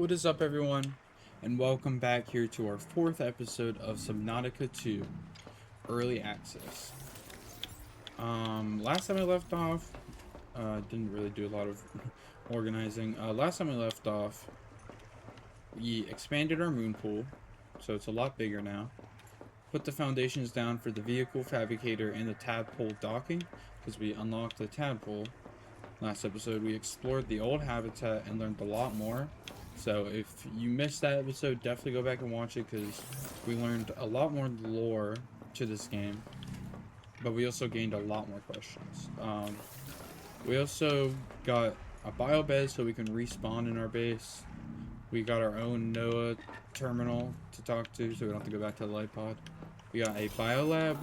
What is up, everyone, and welcome back here to our fourth episode of Subnatica 2 Early Access. Last time I left off, didn't really do a lot of organizing. Last time I left off, we expanded our moon pool, so it's a lot bigger now. Put the foundations down for the vehicle fabricator and the tadpole docking, because we unlocked the tadpole. Last episode, we explored the old habitat and learned a lot more. So if you missed that episode, definitely go back and watch it because we learned a lot more lore to this game. But we also gained a lot more questions. We also got a bio bed so we can respawn in our base. We got our own Noah terminal to talk to so we don't have to go back to the light pod. We got a biolab,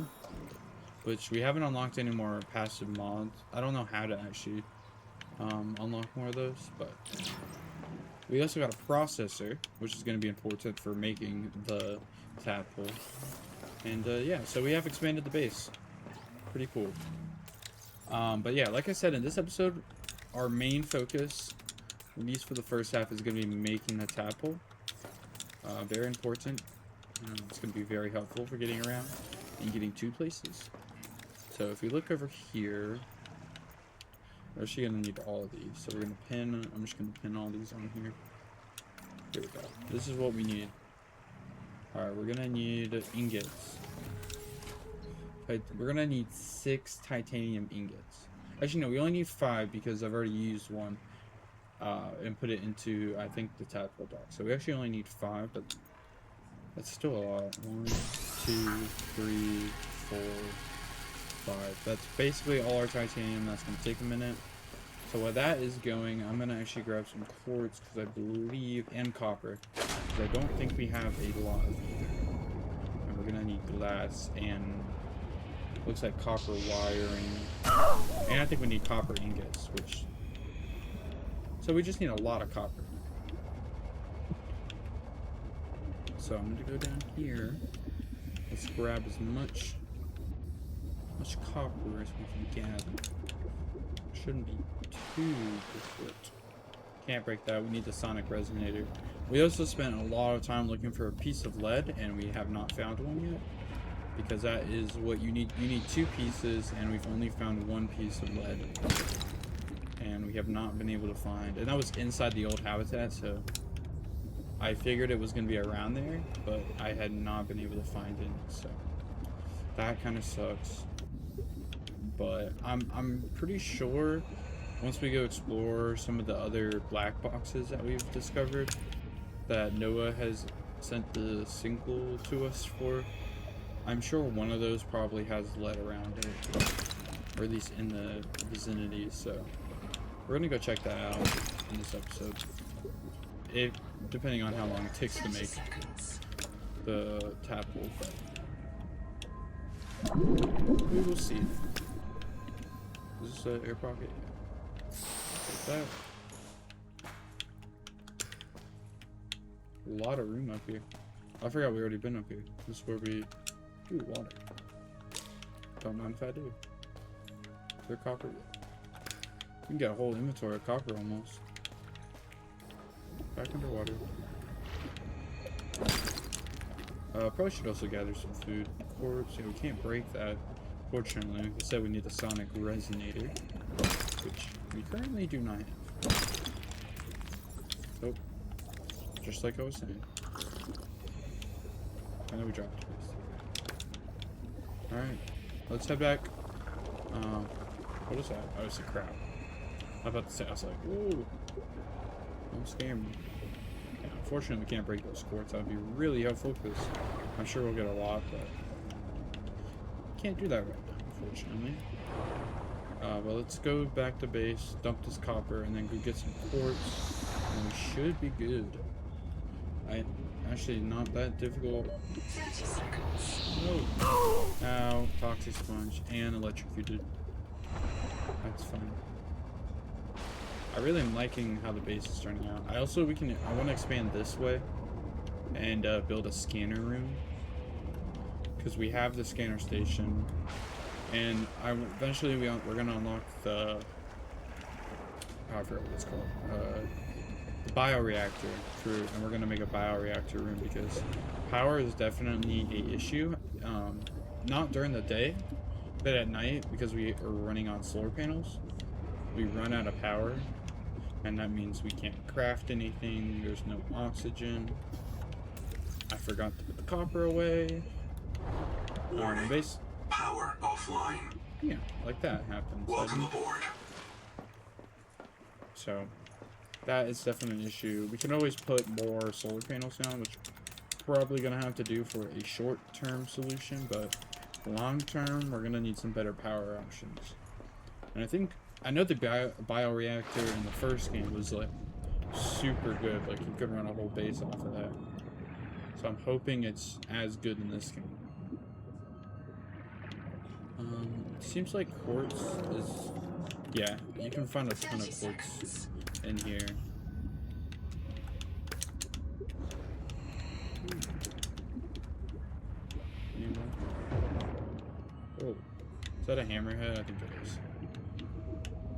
which we haven't unlocked any more passive mods. I don't know how to actually unlock more of those, but we also got a processor, which is going to be important for making the tadpole. And yeah, so we have expanded the base. Pretty cool. But yeah, like I said, in this episode, our main focus, at least for the first half, is going to be making the tadpole. Very important. It's going to be very helpful for getting around and getting to places. So if we look over here, we're actually going to need all of these. So we're going to pin, I'm just going to pin all these on here. Here we go. This is what we need. Alright, we're going to need ingots. We're going to need 6 titanium ingots. Actually, no, we only need 5 because I've already used one. And put it into, I think, the tadpole dock. So we actually only need 5, but that's still a lot. 1, 2, 3, 4, 5. That's basically all our titanium. That's going to take a minute. So while that is going, I'm going to actually grab some quartz because I believe, and copper. Because I don't think we have a lot of either. And we're going to need glass and looks like copper wiring. And I think we need copper ingots, which... So we just need a lot of copper. So I'm going to go down here. Let's grab as much copper as we can gather. Shouldn't be too difficult. Can't break that. We need the sonic resonator. We also spent a lot of time looking for a piece of lead, and we have not found one yet. Because that is what you need. You need 2 pieces, and we've only found 1 piece of lead. And we have not been able to find. And that was inside the old habitat, so I figured it was going to be around there, but I had not been able to find it. So that kind of sucks. But I'm pretty sure once we go explore some of the other black boxes that we've discovered that Noah has sent the signal to us for, I'm sure one of those probably has lead around it, or at least in the vicinity. So we're gonna go check that out in this episode, depending on how long it takes to make the tadpole. But we will see. Is this an air pocket? Like that. A lot of room up here. I forgot we already been up here. This is where we... Ooh, water. Don't mind if I do. Is there copper? You can get a whole inventory of copper almost. Back underwater. Probably should also gather some food. Quartz. Yeah, we can't break that. Fortunately, like I said, we need the sonic resonator, which we currently do not have. Oh, just like I was saying. I know we dropped twice. Alright, let's head back. What is that? Oh, it's a crab. I was about to say, I was like, ooh, don't scare me. Yeah, unfortunately, we can't break those quartz. That would be really helpful because I'm sure we'll get a lot, but can't do that right now, unfortunately. But let's go back to base, dump this copper, and then go get some quartz, and we should be good. Actually, not that difficult. No. Ow, toxic sponge, and electrocuted. That's fine. I really am liking how the base is turning out. I want to expand this way and build a scanner room. Because we have the scanner station, and eventually we're gonna unlock the, I forgot what it's called, the bioreactor through, and we're gonna make a bioreactor room because power is definitely a issue. Not during the day, but at night because we are running on solar panels. We run out of power, and that means we can't craft anything. There's no oxygen. I forgot to put the copper away. Base power offline. Yeah, like that happens. Welcome aboard. So that is definitely an issue. We can always put more solar panels down, which we're probably gonna have to do for a short-term solution, but long-term we're gonna need some better power options. And I know the bioreactor in the first game was like super good, like you could run a whole base off of that. So I'm hoping it's as good in this game. It seems like quartz is, yeah, you can find a ton of quartz in here. Oh, is that a hammerhead? I think it is.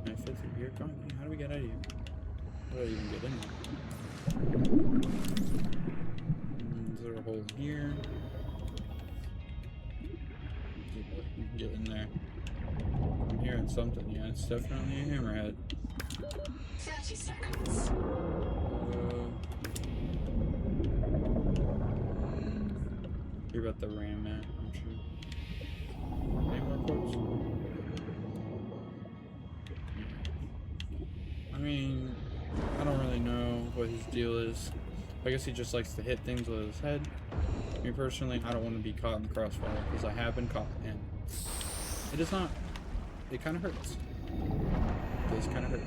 Can I fit through here? Come on, how do we get out of here? How do I even get in there? Is there a hole here? You can get in there. I'm hearing something. Yeah, it's definitely a hammerhead. 30 seconds. Hear about the RAM, man. I'm sure. Any more quotes? I mean, I don't really know what his deal is. I guess he just likes to hit things with his head. Me personally, I don't want to be caught in the crossfire because I have been caught, and it is not. It kind of hurts. It does kind of hurt.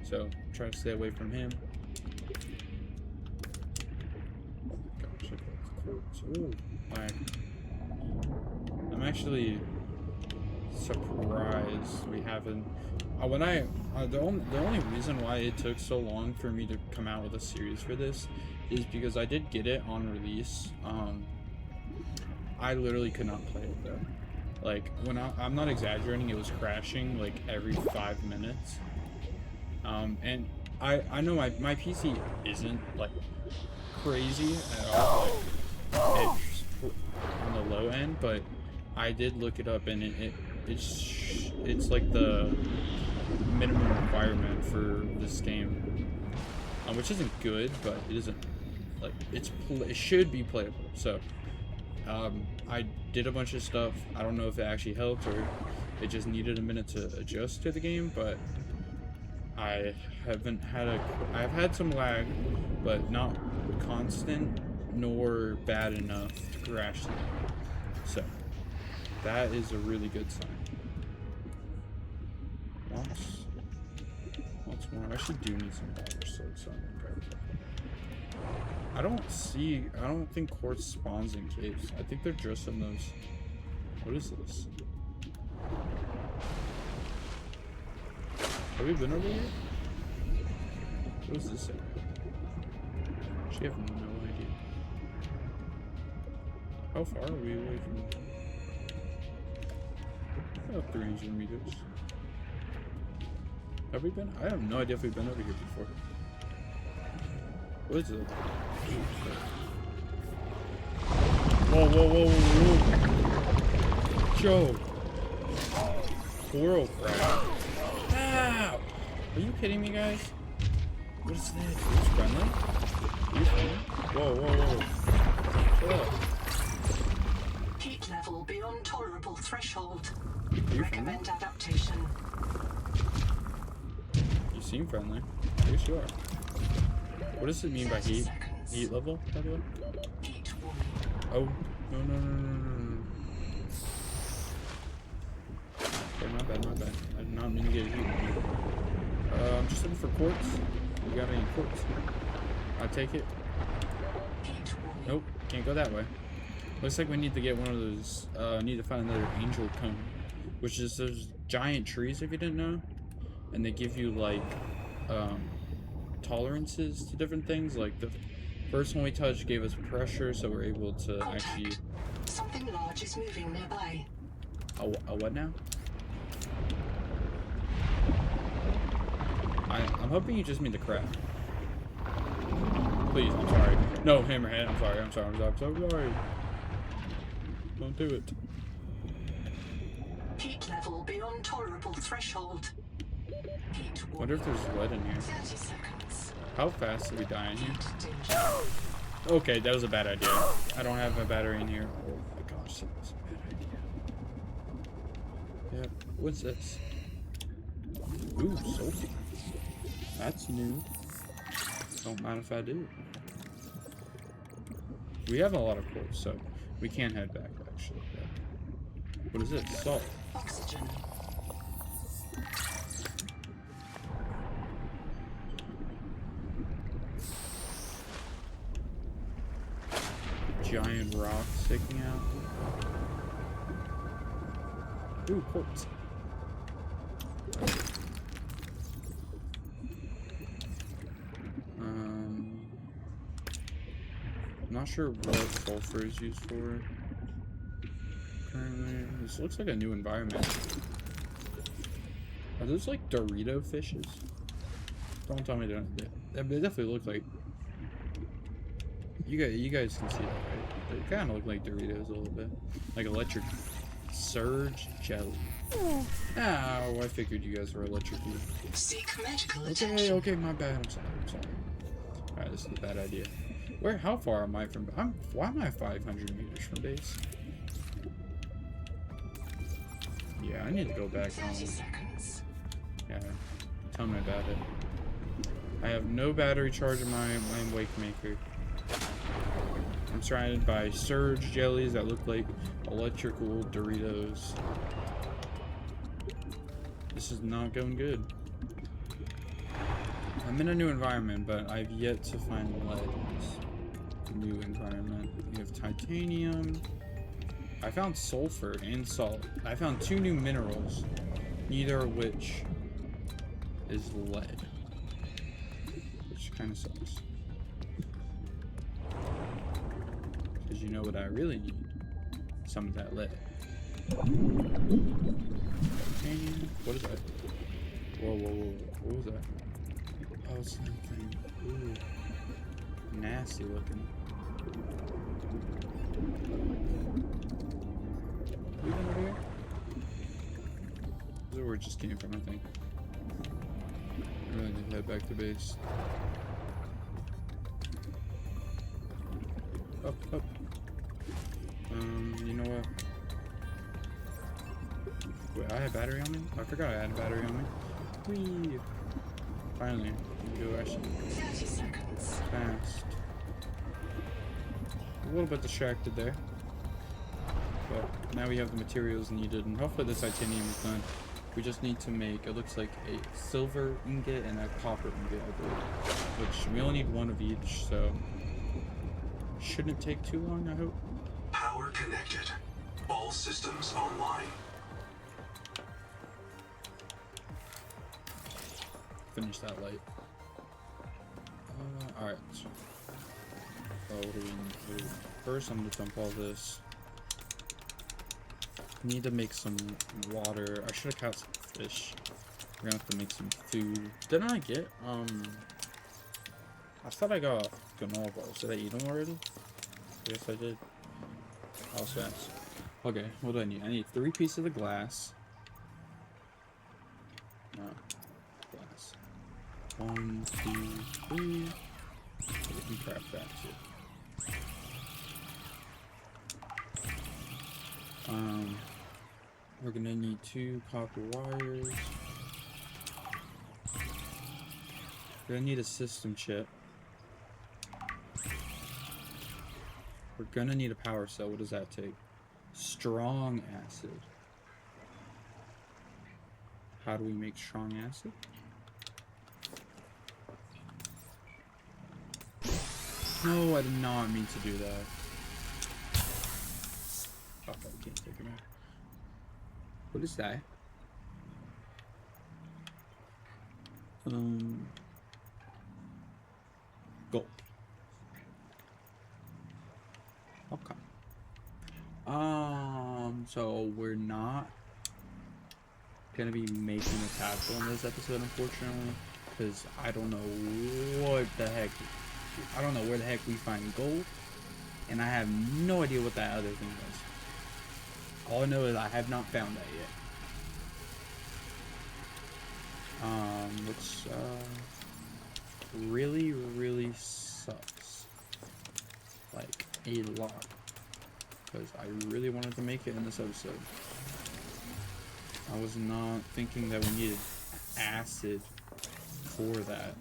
So try to stay away from him. Gosh, ooh, I'm actually surprised we haven't. The only reason why it took so long for me to come out with a series for this is because I did get it on release. I literally could not play it though. Like when I'm not exaggerating, it was crashing like every 5 minutes. And I know my PC isn't like crazy at all. Like, it's on the low end, but I did look it up, and it's like the minimum requirement for this game, which isn't good, but it isn't like it should be playable. So I did a bunch of stuff. I don't know if it actually helped or it just needed a minute to adjust to the game, but I've had some lag, but not constant nor bad enough to crash the game. So that is a really good sign. Once more. I actually do need some power source on the I don't think quartz spawns in caves. I think they're just in those. What is this? Have we been over here? What is this? Actually, I have no idea. How far are we away from it? About 300 meters. Have we been? I have no idea if we've been over here before. What is it? Whoa, whoa, whoa, whoa. Joe. Coral crab. Ow! Are you kidding me, guys? What is that? Are you friendly? Are you friendly? Whoa, whoa, whoa. Whoa. Heat level beyond tolerable threshold. friendly? Recommend adaptation. You seem friendly. I guess you are. What does it mean by heat? Seconds. Heat level, by the way? Heat Oh, no. Okay, my bad. I did not mean to get a heat. I'm just looking for quartz. You got any quartz? I'll take it. Nope, can't go that way. Looks like we need to get one of those, need to find another angel cone. Which is those giant trees, if you didn't know. And they give you, like, tolerances to different things. Like, the first one we touched gave us pressure, so we're able to actually... Something large is moving nearby. A what now? I'm hoping you just mean the crab. Please, I'm sorry. No, Hammerhead, I'm sorry, I'm sorry, I'm so sorry. Don't do it. Heat level beyond tolerable threshold. Heat Wonder if there's lead in here. 30 seconds. How fast did we die in here? Heat danger. Okay, that was a bad idea. I don't have a battery in here. Oh my gosh, that was a bad idea. Yep. What's this? Ooh, sulfur. That's new. Don't mind if I do. We have a lot of quartz, so we can head back, actually. What is it? Salt. Oxygen. Giant rock sticking out. Ooh, quartz. I'm not sure what sulfur is used for. Currently, this looks like a new environment. Are those like Dorito fishes? Don't tell me they don't. They definitely look like. You guys can see that, right? They kind of look like Doritos a little bit, like electric surge jelly. Oh, I figured you guys were electric. Seek medical Okay, attention. okay, my bad. I'm sorry. I'm sorry. All right, this is a bad idea. How far am I from? Why am I 500 meters from base? Yeah, I need to go back 30 home. seconds. Yeah, tell me about it. I have no battery charge in my wake maker. I'm surrounded by surge jellies that look like electrical Doritos. This is not going good. I'm in a new environment, but I've yet to find lead in this new environment. We have titanium. I found sulfur and salt. I found 2 new minerals, neither of which is lead, which kind of sucks. Because you know what I really need? Some of that lead. Titanium. What is that? Whoa, whoa, whoa. What was that? Oh, something. Ooh. Nasty looking. We went over here? This is where it just came from, I think. I really need to head back to base. Up, up. You know what? Wait, I have battery on me? I forgot I had a battery on me. Whee! Finally, we go actually 30 seconds. fast. A little bit distracted there. But now we have the materials needed, and hopefully the titanium is done. We just need to make, it looks like a silver ingot and a copper ingot, I believe. Which we only need 1 of each, so shouldn't take too long, I hope. Power connected. All systems online. Finish that light. Alright. What do we need? First, I'm gonna dump all this. Need to make some water. I should have caught some fish. We're gonna have to make some food. Didn't I get, I thought I got granola bars. Did I eat them already? Yes, I did. I was fast. Okay, what do I need? I need 3 pieces of glass. No. Glass. 1, 2, 3. We can craft that too. We're gonna need 2 copper wires. We're gonna need a system chip. We're gonna need a power cell. What does that take? Strong acid. How do we make strong acid? No, I did not mean to do that. Oh, I can't take it out. What is that? Gold. Okay. So we're not gonna be making a tadpole in this episode, unfortunately, because I don't know what the heck I don't know where the heck we find gold, and I have no idea what that other thing was. All I know is I have not found that yet. Which really sucks, like a lot, because I really wanted to make it in this episode. I was not thinking that we needed acid for that.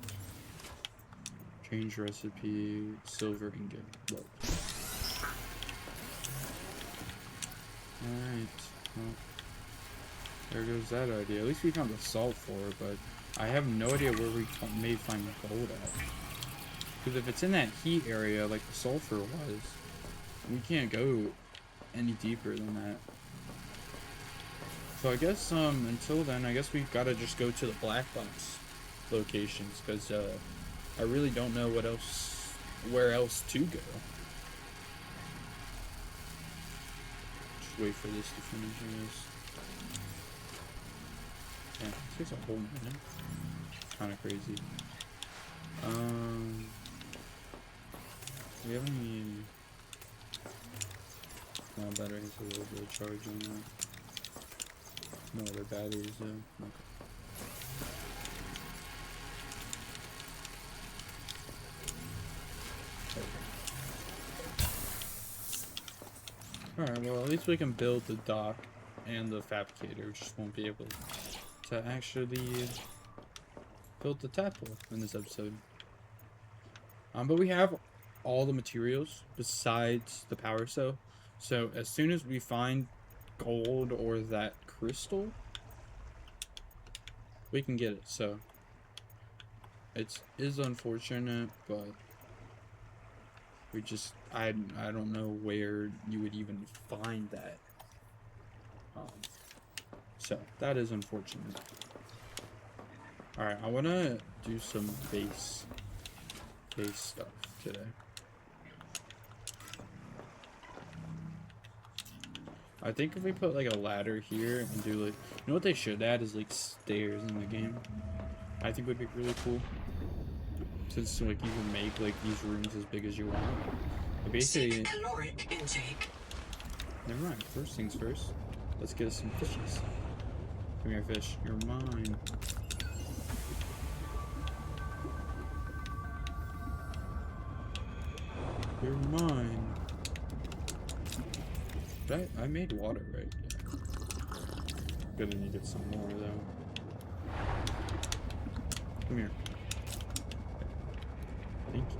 Change recipe, silver ingot. Whoa. Alright, well, there goes that idea. At least we found the salt for it, but I have no idea where we may find gold at. Because if it's in that heat area, like the sulfur was, we can't go any deeper than that. So I guess, until then, I guess we've got to just go to the black box locations, because, I really don't know where else to go. Just wait for this to finish, I guess. Yeah, it takes a whole minute. Kind of crazy. Do we have any... No, battery has a little bit of charge on that. No other batteries though. Okay. Alright, well at least we can build the dock and the fabricator. Just won't be able to actually build the tadpole in this episode. But we have all the materials besides the power cell. So as soon as we find gold or that crystal, we can get it. So it is unfortunate, but we just I don't know where you would even find that. So that is unfortunate. Alright, I wanna do some base stuff today. I think if we put like a ladder here and do like, you know what they should add is like stairs in the game. I think would be really cool. Since like you can make like these rooms as big as you want. But basically, caloric intake. Never mind. First things first. Let's get us some fishies. Come here, fish. You're mine. You're mine. Right? I made water, right? Yeah. Gonna need it some more though. Come here. Thank you.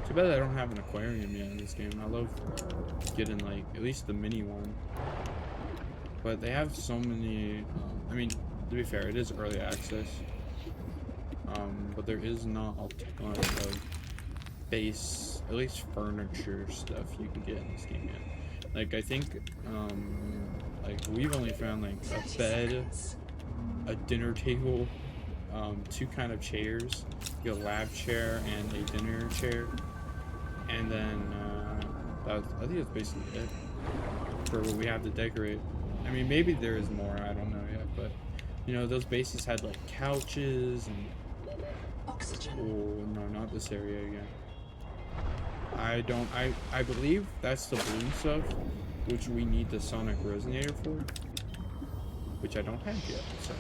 Too bad I don't have an aquarium yet in this game. I love getting like at least the mini one. But they have so many. I mean, to be fair, it is early access. But there is not a ton of base, at least furniture stuff you can get in this game yet. Like I think, like we've only found like a bed, a dinner table, 2 kind of chairs, like a lab chair and a dinner chair, and then I think that's basically it for what we have to decorate. I mean, maybe there is more. I don't know yet, but you know, those bases had like couches and. Oxygen. Oh no, not this area again. I believe that's the balloon stuff, which we need the sonic resonator for, which I don't have yet. So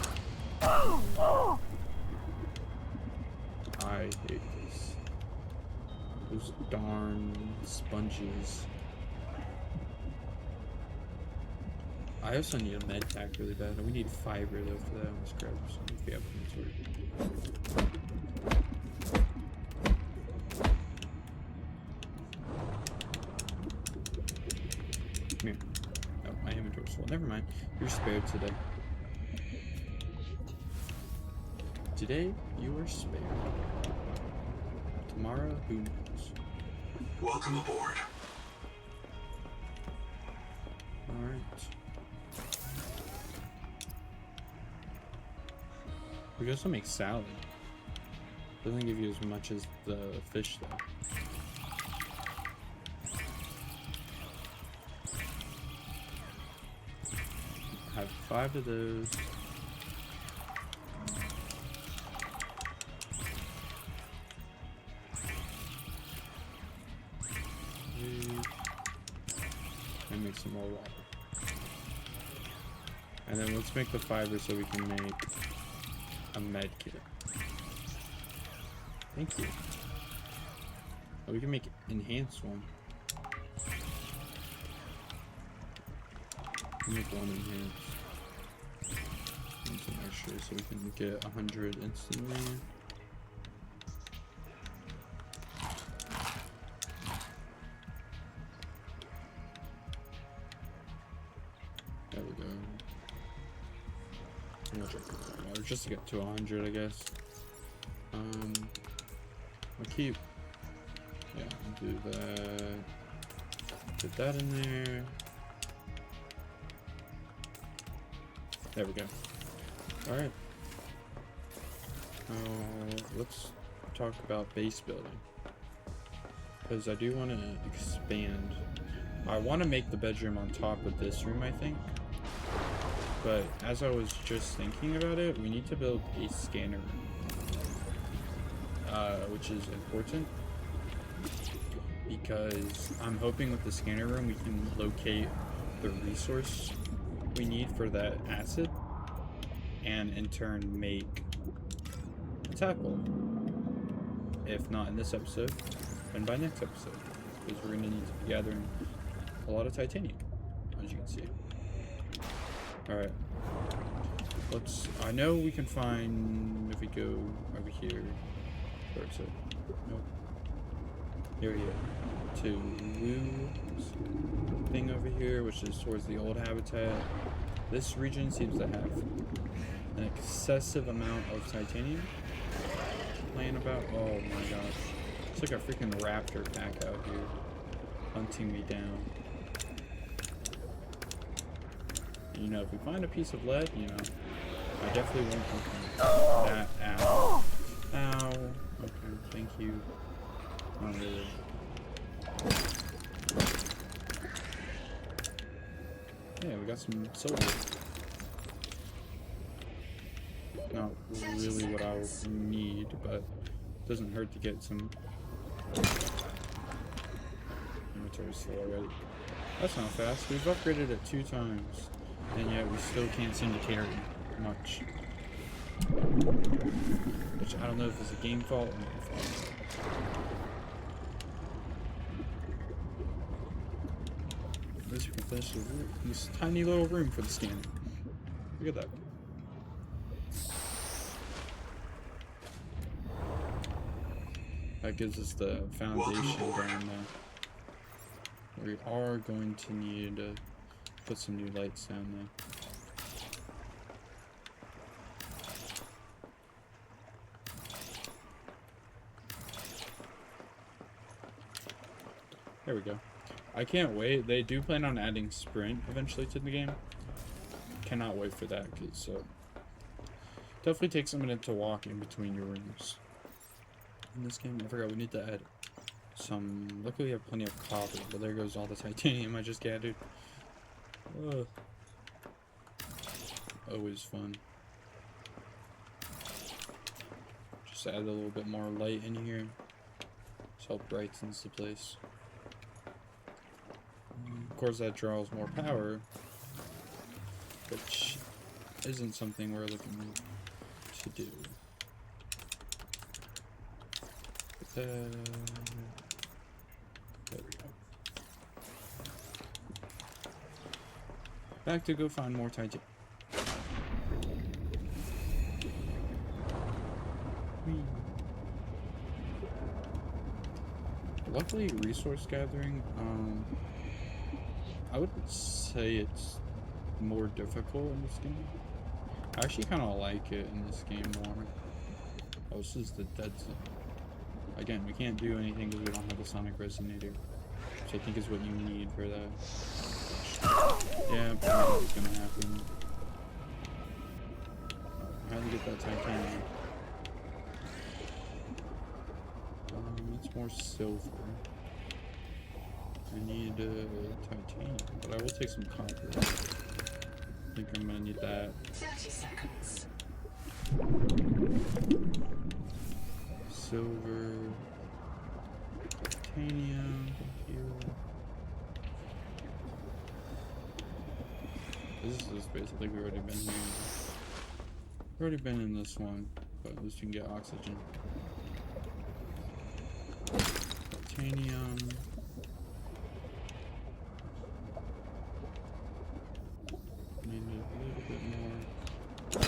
I hate this. Those darn sponges. I also need a med pack really bad. We need fiber though for that. Let's grab some if we have inventory. Come here. Oh, my inventory's full. Never mind. You're spared today. Today, you are spared. Tomorrow, who knows? Welcome aboard. Alright. We can also make salad. Doesn't give you as much as the fish though. Have 5 of those. and make some more water. And then let's make the fiber so we can make a med kit. Thank you. Oh, we can make enhanced one. Make one enhanced. And some extra so we can get 100 instantly. There we go. Or just to get to 100, I guess. I'll keep. Yeah, I'll do that. Put that in there. There we go. Alright. Let's talk about base building. Because I do want to expand. I want to make the bedroom on top of this room, I think. But as I was just thinking about it, we need to build a scanner room. Which is important. Because I'm hoping with the scanner room we can locate the resource we need for that acid, and in turn make a tadpole. If not in this episode, then by next episode, because we're gonna need to be gathering a lot of titanium, as you can see. Alright, I know we can find, if we go over here, where is it? Nope. Here we go. To Wu's thing over here, which is towards the old habitat. This region seems to have an excessive amount of titanium laying about. Oh my gosh. It's like a freaking raptor pack out here hunting me down. You know, if we find a piece of lead, you know, I definitely won't complain. That, ow. Ow. Okay, thank you. Not really. Yeah, we got some silver. Not really what I need, but it doesn't hurt to get some. Inventory's full already. That's not fast. We've upgraded it 2 times, and yet we still can't seem to carry much. Which I don't know if it's a game fault or my fault. At least we can finish this tiny little room for the scanner. Look at that. That gives us the foundation down there. We are going to need to put some new lights down there. There we go. I can't wait. They do plan on adding sprint eventually to the game. Cannot wait for that, because definitely takes a minute to walk in between your rooms. In this game, I forgot we need to add some. Luckily, we have plenty of copper, but there goes all the titanium I just gathered. Ugh. Always fun. Just add a little bit more light in here. Just help brightens the place. Of course, that draws more power, which isn't something we're looking to do. But, there we go. Back to go find more titanium. Luckily, resource gathering, I would say it's more difficult in this game. I actually kind of like it in this game more. Oh, this is the dead zone. Again, we can't do anything because we don't have a sonic resonator, which I think is what you need for that. Yeah, probably it's gonna happen. How to get that titanium? It's more silver. I need titanium, but I will take some copper. I think I'm gonna need that. 30 seconds. Silver, titanium, thank you. This is basically we've already been here. We've already been in this one, but at least we can get oxygen. Titanium. Need a little bit more.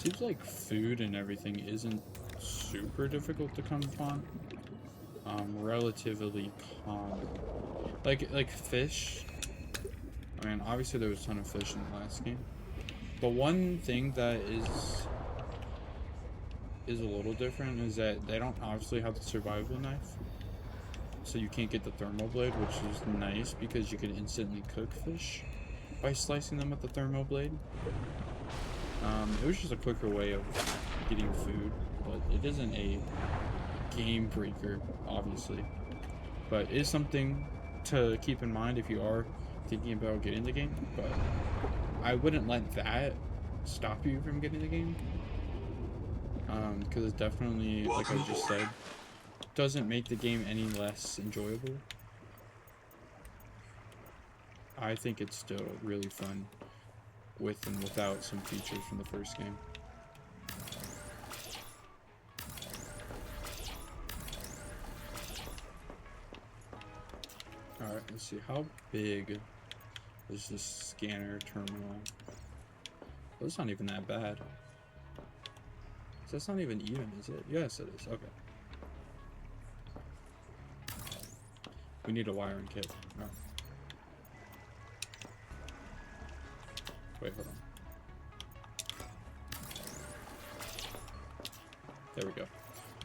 Seems like food and everything isn't super difficult to come upon. Relatively common. Like fish. I mean, obviously there was a ton of fish in the last game. But one thing that is a little different is that they don't obviously have the survival knife. So you can't get the thermal blade, which is nice because you can instantly cook fish by slicing them with the thermal blade. It was just a quicker way of getting food, but it isn't a game breaker, obviously. But it is something to keep in mind if you are thinking about getting the game. But I wouldn't let that stop you from getting the game. Because it definitely, like I just said, doesn't make the game any less enjoyable. I think it's still really fun with and without some features from the first game. Alright, let's see. How big is this scanner terminal? Well, it's not even that bad. So that's not even even, is it? Yes, it is. Okay. We need a wiring kit. Oh. Wait, hold on. There we go.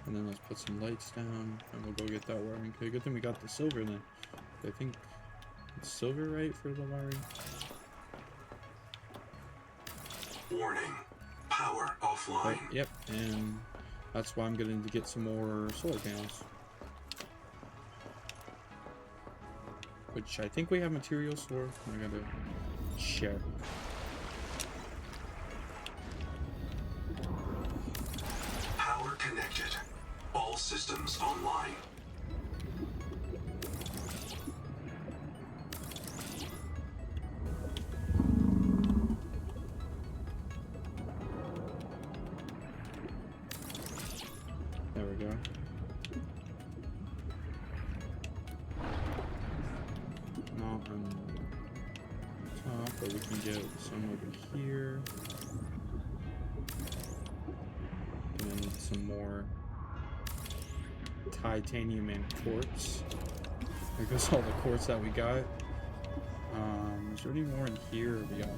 And then let's put some lights down, and we'll go get that wiring kit. Good thing we got the silver then. I think it's silver, right, for the wiring? Warning. Power offline. Oh, yep, and that's why I'm going to get some more solar panels. Which I think we have materials for. I gotta check. Power connected. All systems online. There we go. Not on top, but we can get some over here. And then some more titanium and quartz. There goes all the quartz that we got. Is there any more in here? We got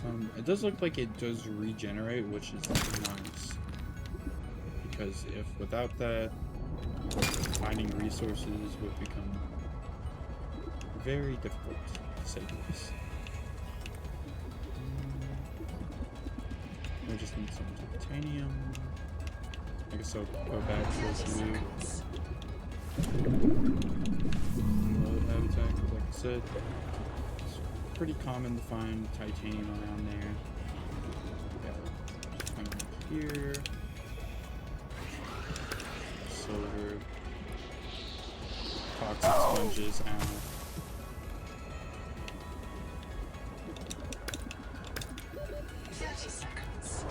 some. It does look like it does regenerate, which is nice. Because if without that, finding resources would become very difficult, to say the least. We just need some titanium. I guess I'll go back to this blue. Low habitat, because like I said, it's pretty common to find titanium around there. Yeah, come here. Silver. Toxic sponges out. 30 seconds.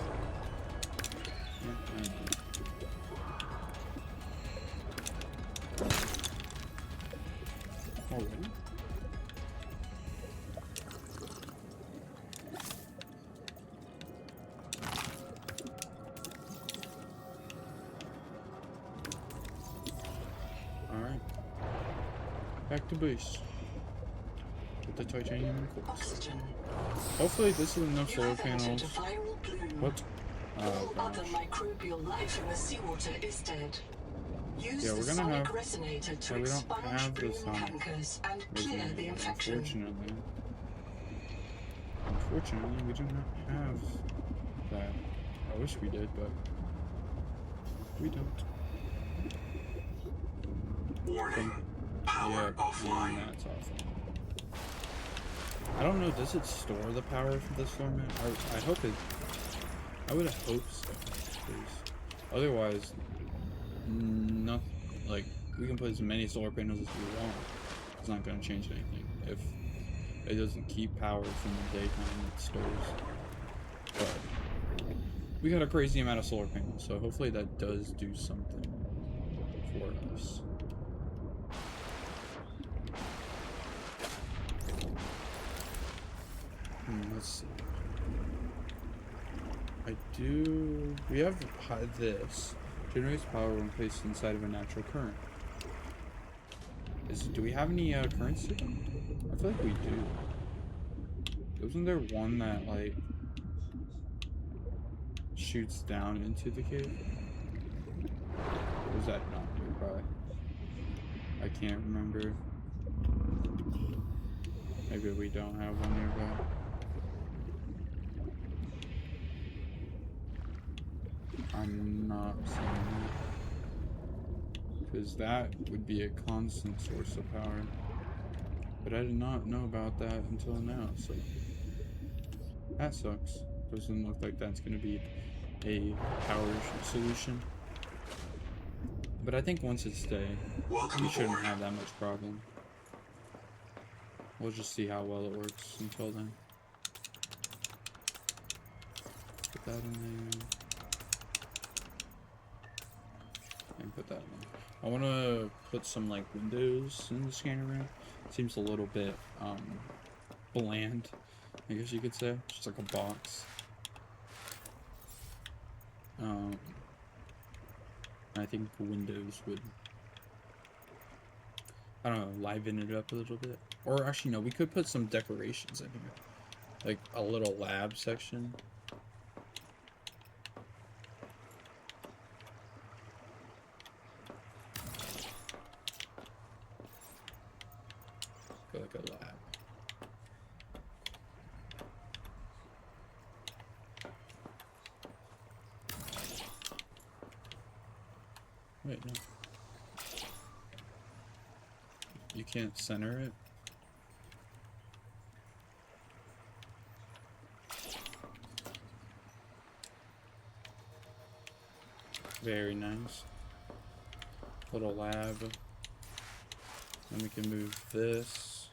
Already? Alright. Back to base. With the titanium and quartz. Oxygen. Hopefully this is enough You solar have entered panels. a viral bloom. What? Oh All other gosh. microbial life in the seawater is dead. Use Yeah, we're the gonna sonic have- resonator to we don't expunge have the bloom sonic cankers and clear the infection. Unfortunately, we do not have that. I wish we did, but we don't. Warning. Power Yeah, offline. and that's awful. I don't know, does it store the power for this format? I hope it... I would hope so. 'Cause otherwise, like, we can put as many solar panels as we want. It's not going to change anything if it doesn't keep power from the daytime it stores. But we got a crazy amount of solar panels, so hopefully that does do something for us. Let's see. We have this. Generates power when placed inside of a natural current. Do we have any currents to them? I feel like we do. Wasn't there one that, like, shoots down into the cave? Or was that not nearby? I can't remember. Maybe we don't have one nearby. I'm not seeing that. Because that would be a constant source of power. But I did not know about that until now, so that sucks. Doesn't look like that's going to be a power solution. But I think once it's day, we shouldn't have that much problem. We'll just see how well it works until then. Put that in there. And put that in there. I want to put some like windows in the scanner room. Seems a little bit bland, I guess you could say. Just like a box. I think windows would, I don't know, liven it up a little bit. Or actually, no, we could put some decorations in here. Like a little lab section. Like a lab. Wait, no. You can't center it? Very nice. Little lab. Then we can move this.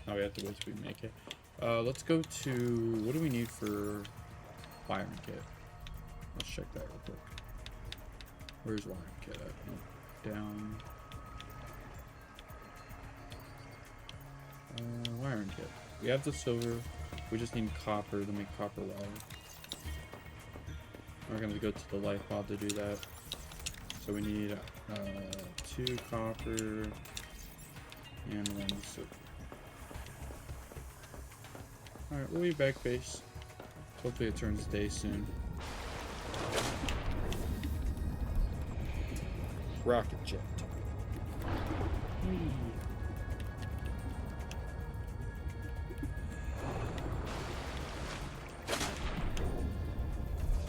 Oh, we have to wait till we make it. Let's go to, what do we need for wiring kit? Let's check that real quick. Where's wiring kit at? Oh, down. Wiring kit. We have the silver. We just need copper to make copper wire. We're gonna go to the light pod to do that. So we need 2 copper and 1 silver. Alright, we'll be back base. Hopefully it turns day soon. Rocket jet.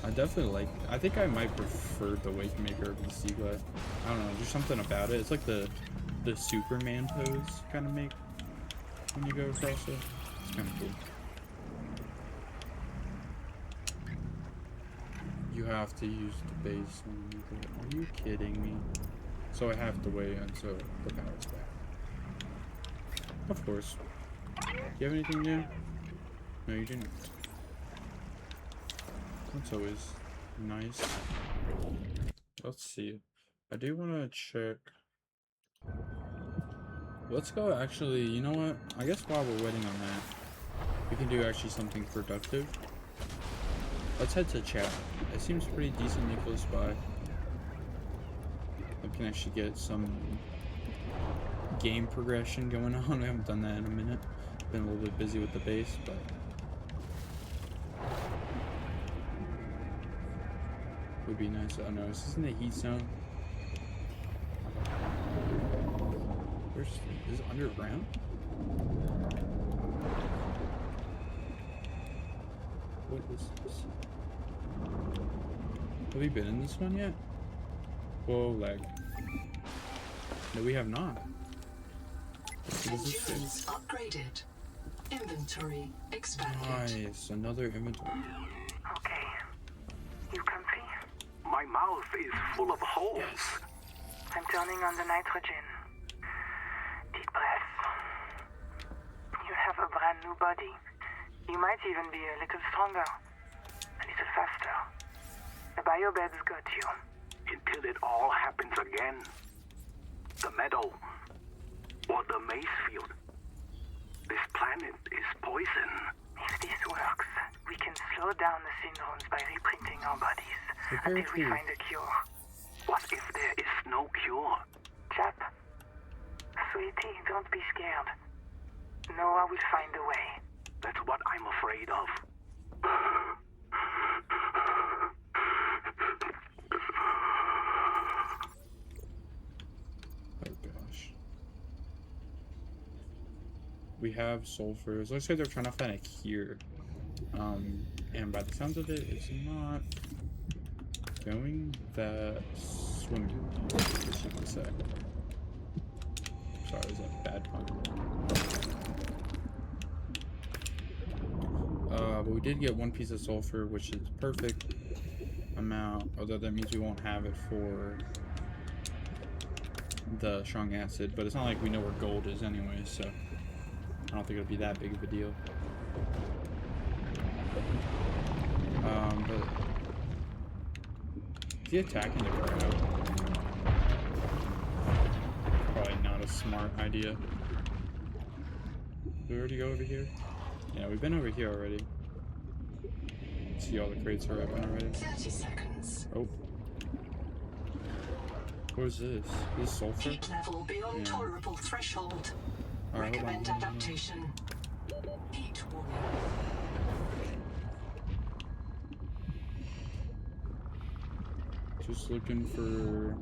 I definitely like, I think I might prefer the wake maker of the sea glass. I don't know, there's something about it. It's like the Superman pose kind of make when you go across it. It's kind of cool. You have to use the base one. Are you kidding me? So I have to wait until the power's back. Of course. Do you have anything new? No, you didn't. That's always nice. Let's see. I do want to check. Let's go actually, you know what? I guess while we're waiting on that, we can do actually something productive. Let's head to chat. It seems pretty decently close by. I can actually get some game progression going on. I haven't done that in a minute. Been a little bit busy with the base, but would be nice. Oh no, is this in the heat zone? Is it underground? What is this? Have we been in this one yet? Whoa, lag. No, we have not. Endurance upgraded. Inventory expanded. Nice, another inventory. Okay. You comfy? My My mouth is full of holes. I'm turning on the nitrogen. Deep breath. You have a brand new body. You might even be a little stronger. A little faster. The biobeds got you. Until it all happens again. The meadow. Or the maze field. This planet is poison. If this works, we can slow down the syndromes by reprinting our bodies until we find a cure. What if there is no cure? Chap, sweetie, don't be scared. Noah will find a way. That's what I'm afraid of. Oh gosh. We have sulfurs. Looks like they're trying to find a cure. And by the sounds of it, it's not going that swimmingly, as you can say. Sorry, is that a bad pun? But we did get one piece of sulfur, which is perfect amount, although that means we won't have it for the strong acid, but it's not like we know where gold is anyway, so I don't think it'll be that big of a deal. But is he attacking the crowd? Probably not a smart idea. Did we already go over here? Yeah, we've been over here already. See, all the crates are open already. 30 seconds. Oh. What is this? This is sulfur? Heat level beyond tolerable threshold. Alright, hold on, Recommend hold on. adaptation. Heat warning. Just looking for...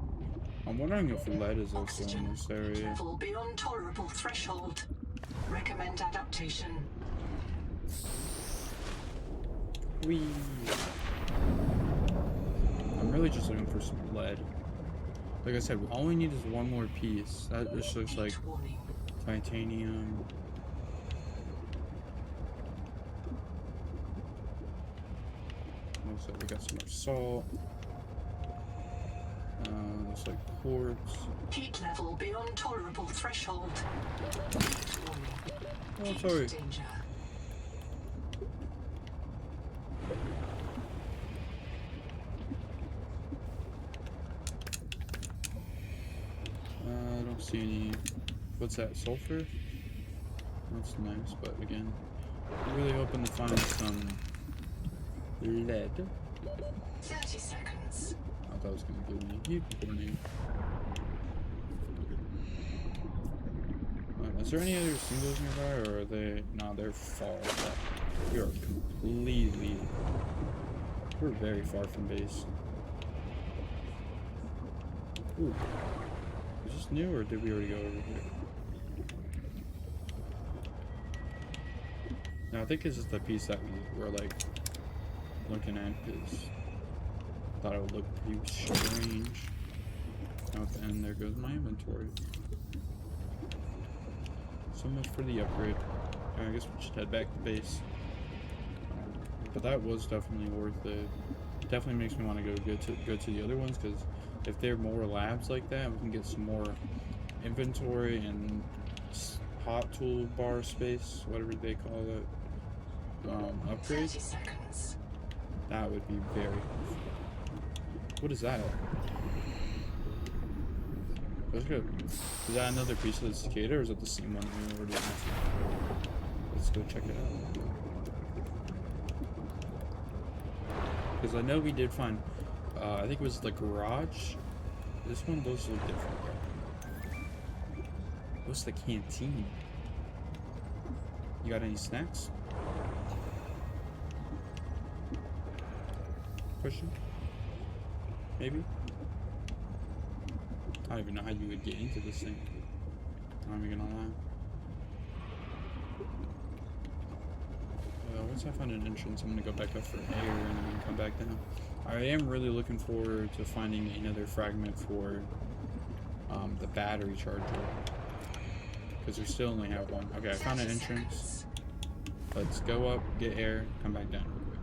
I'm wondering if lead is also in this Heat area. level beyond tolerable threshold. Recommend adaptation. Whee! I'm really just looking for some lead. Like I said, all we need is one more piece. That just looks like Heat warning. titanium. Looks like we got some more salt. Looks like quartz. Heat level beyond tolerable threshold. Heat warning. Oh, Heat sorry. danger. I don't see any. What's that? Sulfur? That's nice, but again, I'm really hoping to find some lead. 30 seconds. I thought it was gonna give me a heat warning. Is there any other singles nearby, or are they? No, they're far away. We are completely. We're very far from base. Ooh. Is this new, or did we already go over here? No, I think this is the piece that we were like looking at, because I thought it would look pretty strange. Okay, and there goes my inventory. So much for the upgrade. I guess we should head back to base. But that was definitely worth it. Definitely makes me want to go to the other ones, because if there are more labs like that, we can get some more inventory and hot tool bar space, whatever they call it, upgrades. 30 seconds. That would be very helpful. What is that? Let's go. Is that another piece of the cicada, or is it the same one we already have? Let's go check it out. Because I know we did find, I think it was the garage. This one does look different. What's the canteen? You got any snacks? Question? Maybe? I don't even know how you would get into this thing. I'm not even gonna lie. Once I find an entrance, I'm gonna go back up for air and then come back down. I am really looking forward to finding another fragment for the battery charger, because we still only have one. Okay, I found an entrance. Let's go up, get air, come back down real quick.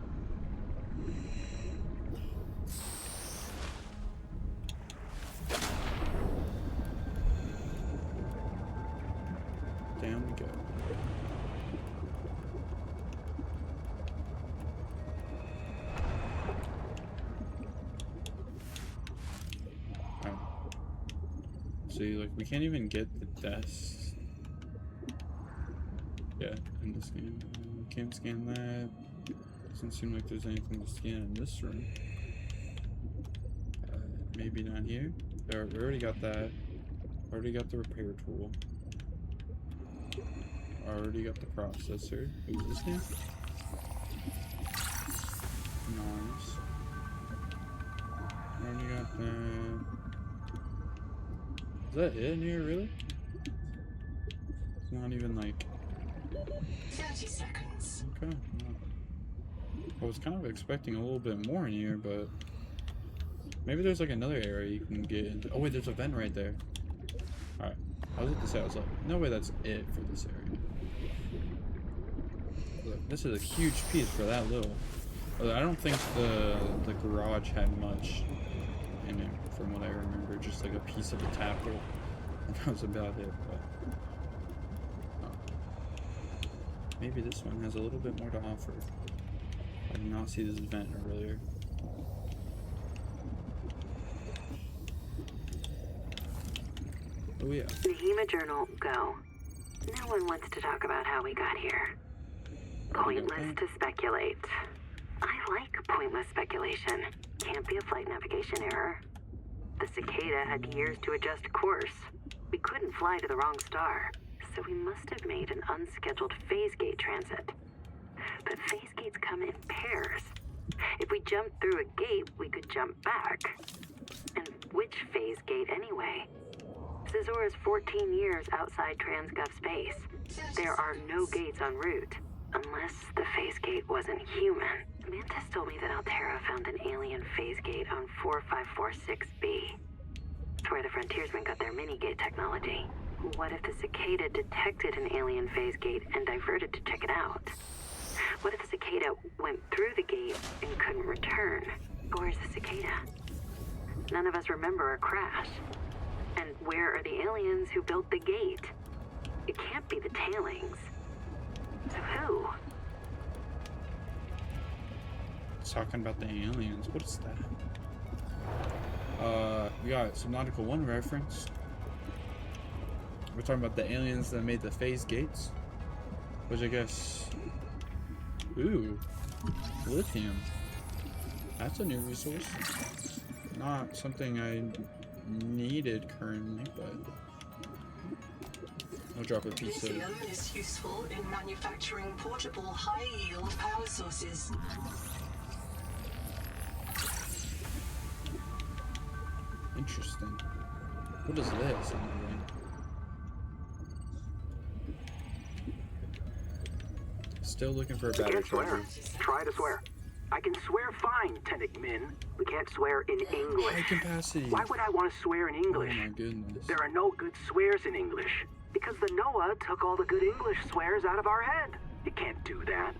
See, like, we can't even get the desk. Yeah, in this game. Can't scan that. Doesn't seem like there's anything to scan in this room. Maybe not here. There, we already got that. Already got the repair tool. Already got the processor. Who's this now? Nice. Already got that. Is that it in here, really? It's not even like... 30 seconds. Okay. No. I was kind of expecting a little bit more in here, but... Maybe there's like another area you can get into. Oh wait, there's a vent right there. Alright. I was at the say, I was like, no way that's it for this area. Look, this is a huge piece for that little. I don't think the garage had much in it, from what I remember. Just like a piece of a tap hole. And that was about it, but... maybe this one has a little bit more to offer. I did not see this vent earlier. Oh yeah. Nahima Journal, go. No one wants to talk about how we got here. Pointless to speculate. I like pointless speculation. Can't be a flight navigation error. The cicada had years to adjust course. We couldn't fly to the wrong star, so we must have made an unscheduled phase gate transit. But phase gates come in pairs. If we jumped through a gate, we could jump back. And which phase gate anyway? Zazor is 14 years outside Transgov space. There are no gates en route, unless the phase gate wasn't human. Mantis told me that Altera found an alien phase gate on 4546B. It's where the frontiersmen got their mini-gate technology. What if the cicada detected an alien phase gate and diverted to check it out? What if the cicada went through the gate and couldn't return? Where's the cicada? None of us remember a crash. And where are the aliens who built the gate? It can't be the tailings. So who? It's talking about the aliens. What is that? We got Subnatica 1 reference. We're talking about the aliens that made the phase gates. Which I guess... Ooh. Lithium. That's a new resource. Not something I needed currently, but... I'll drop a piece of... Lithium is useful in manufacturing portable high-yield power sources. Interesting. What is this? Still looking for a battery Can't swear. charger. Try to swear. I can swear fine, Tennick Min. We can't swear in High English. capacity. Why would I want to swear in English? Oh my goodness. There are no good swears in English. Because the NOAA took all the good English swears out of our head. It can't do that.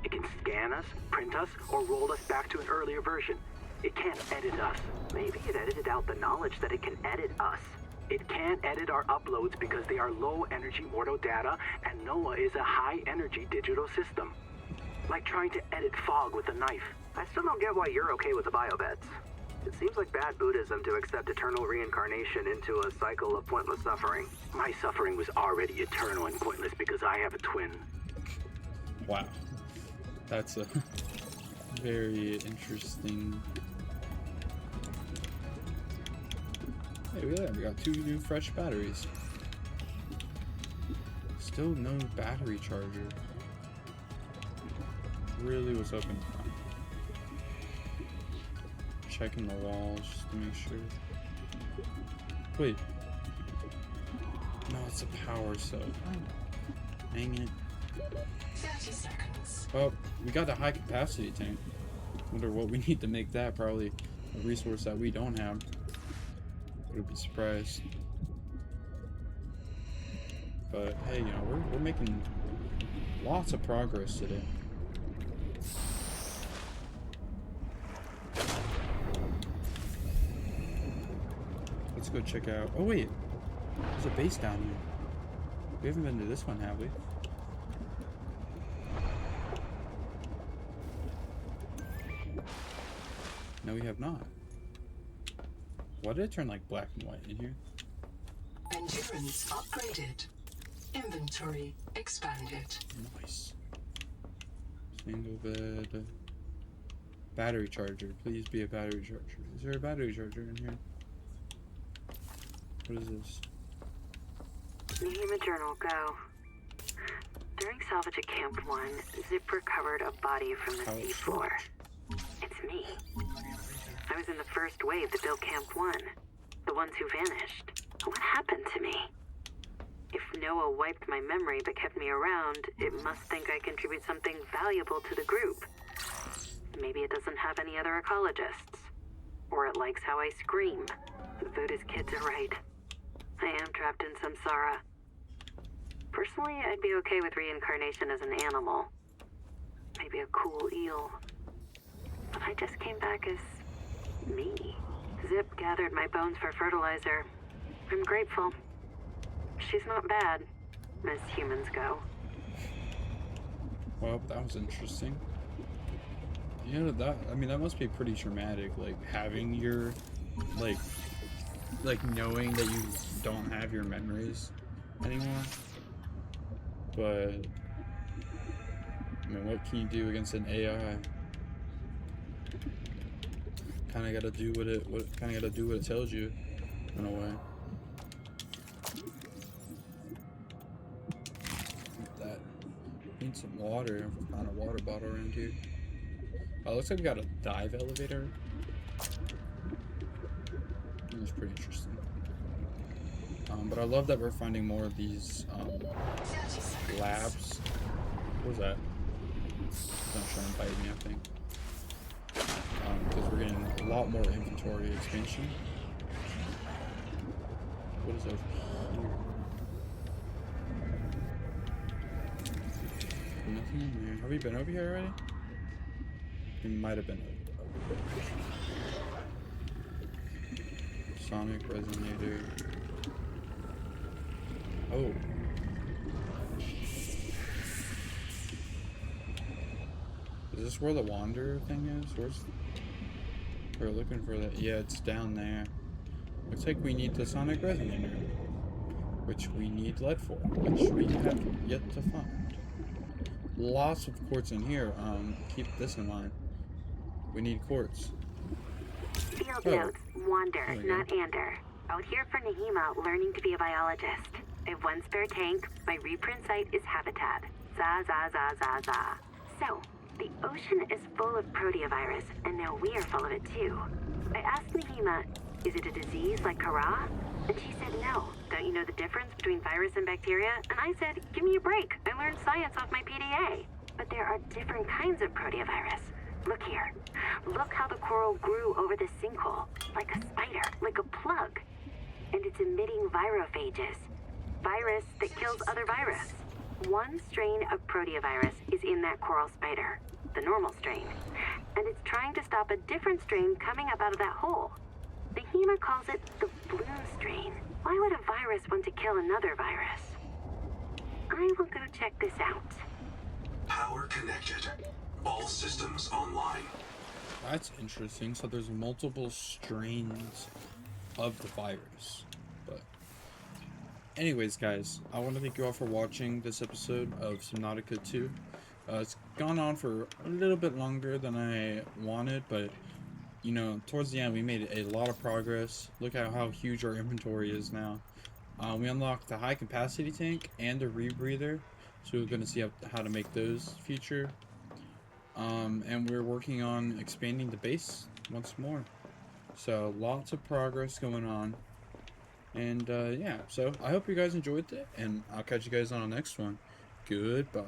It can scan us, print us, or roll us back to an earlier version. It can't edit us. Maybe it edited out the knowledge that it can edit us. It can't edit our uploads because they are low-energy mortal data, and NOAA is a high-energy digital system. Like trying to edit fog with a knife. I still don't get why you're okay with the biobeds. It seems like bad Buddhism to accept eternal reincarnation into a cycle of pointless suffering. My suffering was already eternal and pointless because I have a twin. Wow. That's a very interesting... Hey, we got 2 new fresh batteries. Still no battery charger. Really was hoping to find. Checking the walls just to make sure. Wait. No, it's a power cell. Dang it. 30 seconds. Oh, we got a high capacity tank. Wonder what we need to make that. Probably a resource that we don't have. Would be surprised. But hey, you know, we're making lots of progress today. Let's go check out. Oh wait, there's a base down here. We haven't been to this one, have we? No, we have not. Why did it turn like black and white in here? Endurance upgraded. Inventory expanded. Nice. Single bed. Battery charger. Please be a battery charger. Is there a battery charger in here? What is this? Nehema Journal, go. During salvage at Camp 1, Zip recovered a body from the seafloor. It's me. I was in the first wave that built Camp 1. The ones who vanished. What happened to me? If Noah wiped my memory but kept me around, it must think I contribute something valuable to the group. Maybe it doesn't have any other ecologists. Or it likes how I scream. The Buddhist kids are right. I am trapped in samsara. Personally, I'd be okay with reincarnation as an animal. Maybe a cool eel. But I just came back as me. Zip gathered my bones for fertilizer. I'm grateful. She's not bad, as humans go. Well, that was interesting. Yeah, that must be pretty traumatic, like having your like knowing that you don't have your memories anymore. But I mean, what can you do against an AI? Kind of gotta do what it tells you, in a way. Like that. Need some water. Found a water bottle around here. Oh, looks like we got a dive elevator. That's pretty interesting. But I love that we're finding more of these labs. What was that? It's not trying to bite me, I think. Because we're getting a lot more inventory expansion. What is over here? Nothing in here. Have we been over here already? We might have been over here. Sonic resonator. Oh. Is this where the Wanderer thing is? We're looking for that. Yeah, it's down there. Looks like we need the Sonic resonator, which we need lead for, which we have yet to find. Lots of quartz in here. Keep this in mind. We need quartz. Field notes, Wander, not Ander. Out here for Nehema, learning to be a biologist. I have one spare tank. My reprint site is habitat. Za za za za za. So, the ocean is full of proteovirus, and now we are full of it too. I asked Nehema, is it a disease like Kara? And she said no. Don't you know the difference between virus and bacteria? And I said, give me a break. I learned science off my PDA. But there are different kinds of proteovirus. Look here. Look how the coral grew over the sinkhole. Like a spider, like a plug. And it's emitting virophages. Virus that kills other virus. One strain of proteovirus is in that coral spider, the normal strain. And it's trying to stop a different strain coming up out of that hole. Nehema calls it the bloom strain. Why would a virus want to kill another virus? I will go check this out. Power connected. All systems online. That's interesting. So there's multiple strains of the virus. But anyways, guys, I want to thank you all for watching this episode of Subnatica 2. It's gone on for a little bit longer than I wanted, but you know, towards the end we made a lot of progress. Look at how huge our inventory is now. We unlocked the high capacity tank and the rebreather, so we're going to see how to make those future. And we're working on expanding the base once more. So lots of progress going on. And yeah, so I hope you guys enjoyed it, and I'll catch you guys on the next one. Goodbye.